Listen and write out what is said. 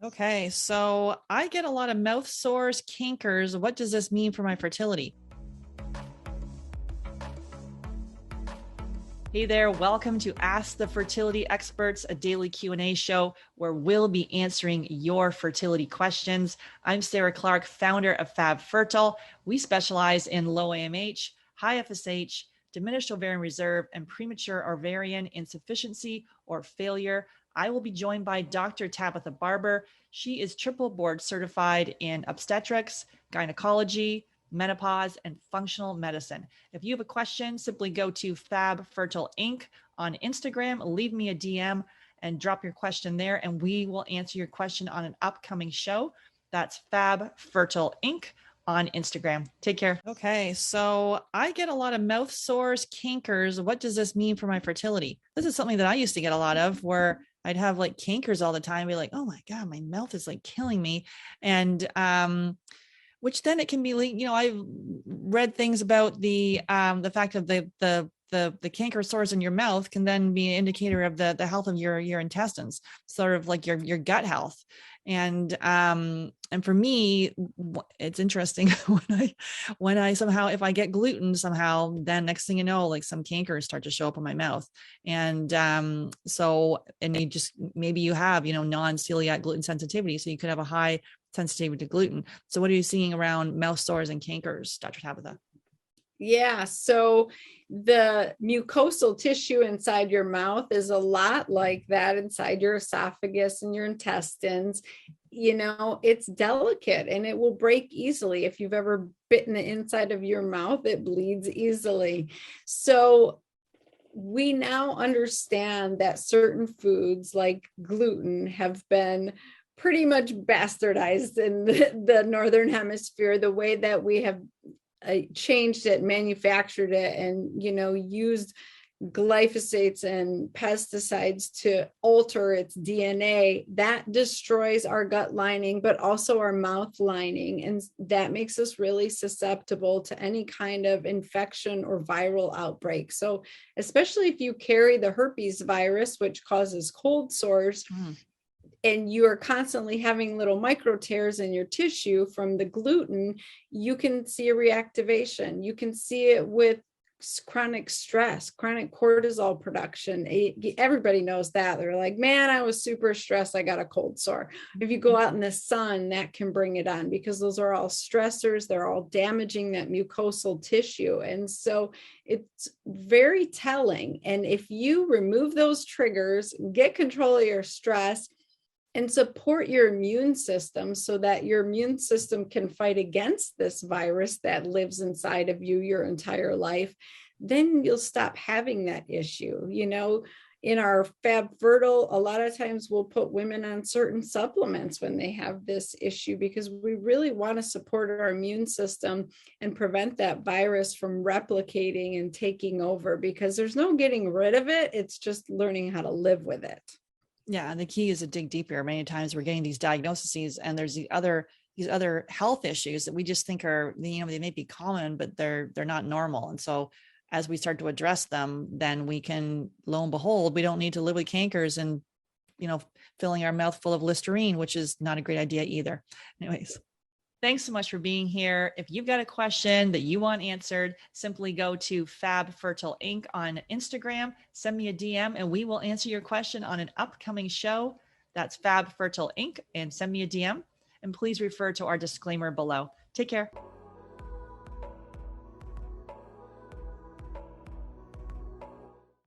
Okay, so I get a lot of mouth sores, cankers. What does this mean for my fertility? Hey there, welcome to Ask the Fertility Experts, a daily Q&A show where we'll be answering your fertility questions. I'm Sarah Clark, founder of Fab Fertile. We specialize in low AMH, high FSH, diminished ovarian reserve, and premature ovarian insufficiency or failure. I will be joined by Dr. Tabatha Barber. She is triple board certified in obstetrics, gynecology, menopause, and functional medicine. If you have a question, simply go to Fab Fertile Inc. on Instagram, leave me a DM and drop your question there, and we will answer your question on an upcoming show. That's Fab Fertile Inc. on Instagram. Take care. Okay, so I get a lot of mouth sores, cankers. What does this mean for my fertility? This is something that I used to get a lot of, where I'd have like cankers all the time, be like, oh my God, my mouth is like killing me. And which then it can be, I've read things about the fact of the canker sores in your mouth can then be an indicator of the health of your intestines, sort of like your gut health. And for me, it's interesting when I somehow, if I get gluten somehow, then next thing you know, like some cankers start to show up in my mouth. And and you just, maybe you have, non-celiac gluten sensitivity. So you could have a high sensitivity to gluten. So what are you seeing around mouth sores and cankers, Dr. Tabatha? Yeah, so the mucosal tissue inside your mouth is a lot like that inside your esophagus and your intestines. It's delicate and it will break easily. If you've ever bitten the inside of your mouth, it bleeds easily. So we now understand that certain foods like gluten have been pretty much bastardized in the Northern Hemisphere, the way that we have changed it, manufactured it, and used glyphosates and pesticides to alter its DNA. That destroys our gut lining, but also our mouth lining, and that makes us really susceptible to any kind of infection or viral outbreak. So especially if you carry the herpes virus, which causes cold sores, and you are constantly having little micro tears in your tissue from the gluten, you can see a reactivation. You can see it with chronic stress, chronic cortisol production. Everybody knows that. They're like, man, I was super stressed, I got a cold sore. If you go out in the sun, that can bring it on, because those are all stressors. They're all damaging that mucosal tissue. And so it's very telling. And if you remove those triggers, get control of your stress, and support your immune system so that your immune system can fight against this virus that lives inside of you your entire life, then you'll stop having that issue. In our Fab Fertile, a lot of times we'll put women on certain supplements when they have this issue, because we really want to support our immune system and prevent that virus from replicating and taking over, because there's no getting rid of it. It's just learning how to live with it. Yeah, and the key is to dig deeper. Many times we're getting these diagnoses, and there's these other health issues that we just think are, they may be common, but they're not normal. And so as we start to address them, then we can, lo and behold, we don't need to live with cankers and, filling our mouth full of Listerine, which is not a great idea either. Anyways. Thanks so much for being here. If you've got a question that you want answered, simply go to Fab Fertile Inc. on Instagram, send me a DM, and we will answer your question on an upcoming show. That's Fab Fertile Inc. and send me a DM. And please refer to our disclaimer below. Take care.